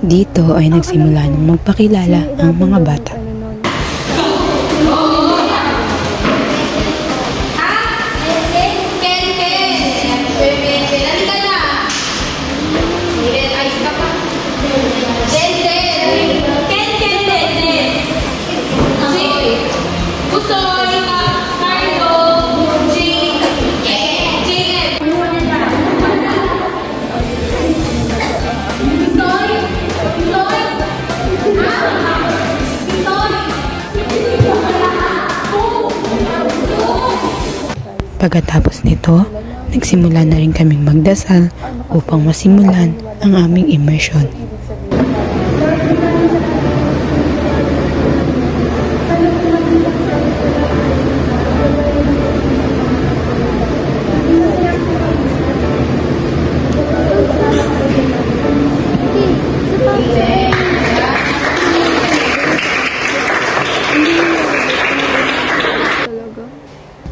Dito ay nagsimula ng magpakilala ang mga bata. Pagkatapos nito, nagsimula na rin kaming magdasal upang masimulan ang aming immersion.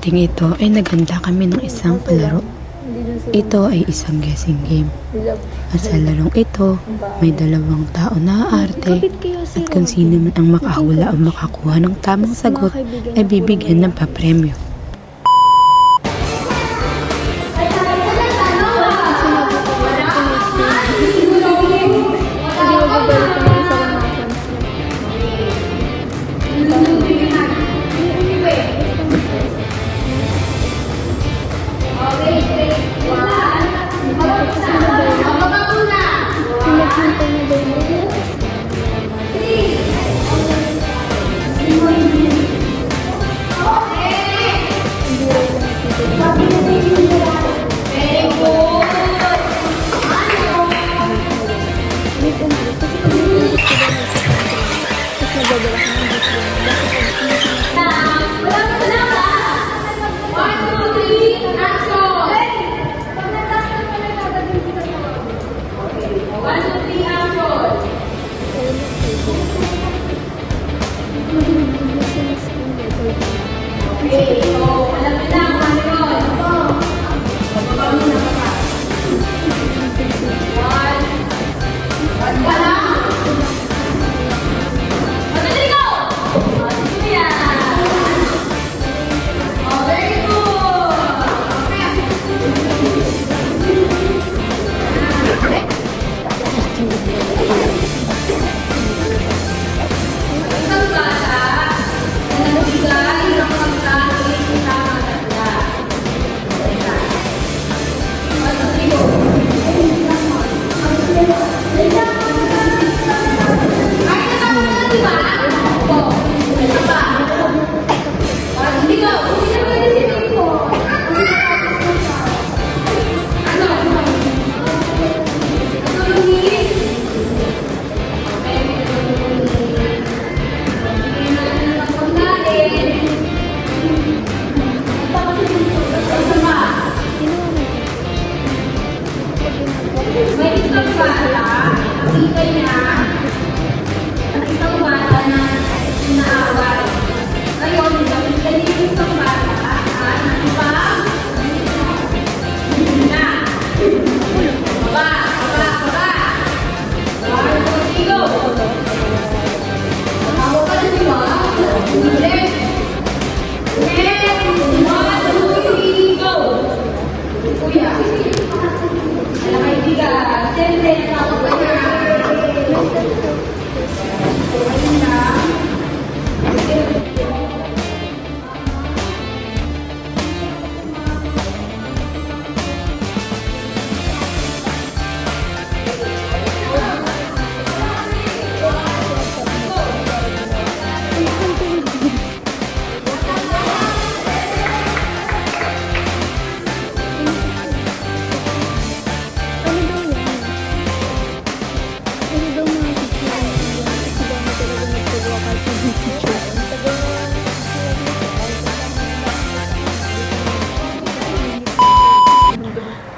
Ting ito ay naghanda kami ng isang palaro. Ito ay isang guessing game. At sa larong ito, may dalawang tao na aarte at kung sino man ang makahula o makakuha ng tamang sagot ay bibigyan ng papremyo.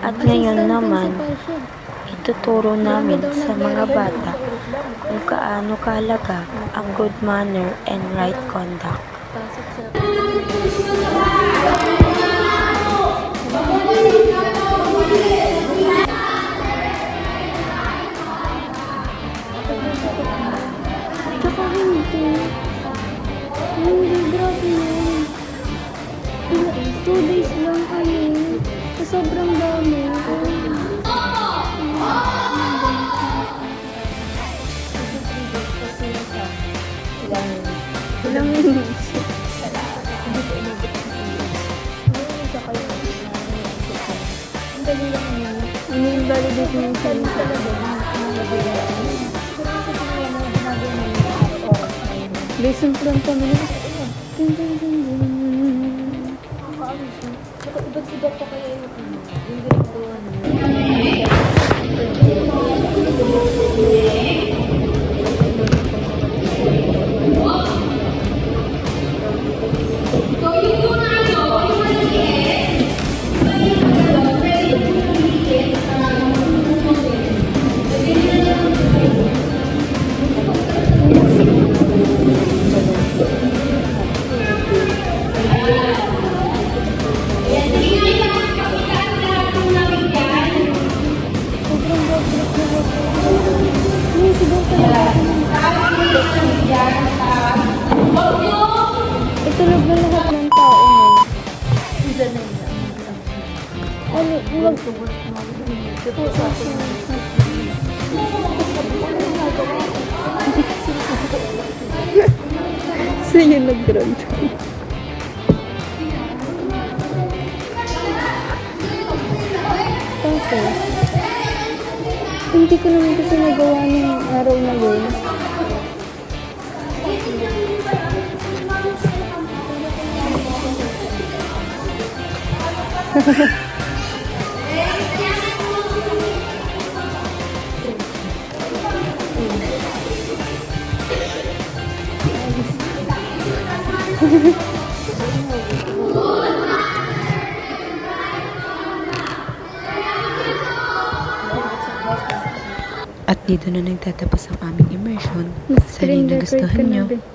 At ngayon naman, ituturo namin sa mga bata kung kaano kahalaga ang good manner and right conduct. dito yung challenge talaga. Lesson plan kami na. Dun, dun, dun, dun. Saka iba't-iba pa kaya yung ginagawa nila. Itulog na lahat ng tao ngayon. Ano, huwag. Sa'yo nag-drone. Okay. Hindi ko naman kasi nagawa ng araw na yun. At dito na nagtatapos ang aming immersion. Sana Screen yung record ka nagustuhan na, nyo. be.